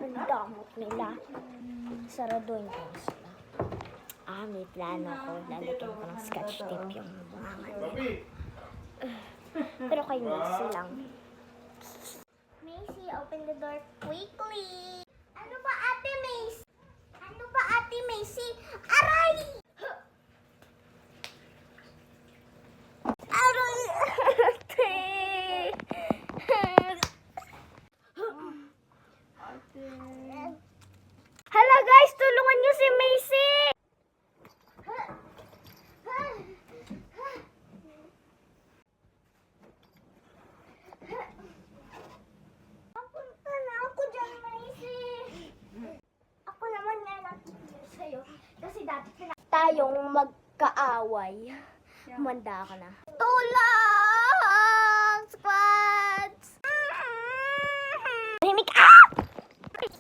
Ang damot nila. Saraduin ko sila. May plano ko. Lalagyan ko ng scotch tape yung mga nila. Pero kay Macy lang. Macy, open the door quickly. Ano ba, Ate Macy? Ano ba, Ate Macy? Aray! Aray! Ate! Hala guys, tulungan niyo si Macy! Papunta na ako dyan, Macy! Ako naman nga nakikita sa'yo kasi dati tayong magkaaway. Humanda ka na. Tulong! Squad!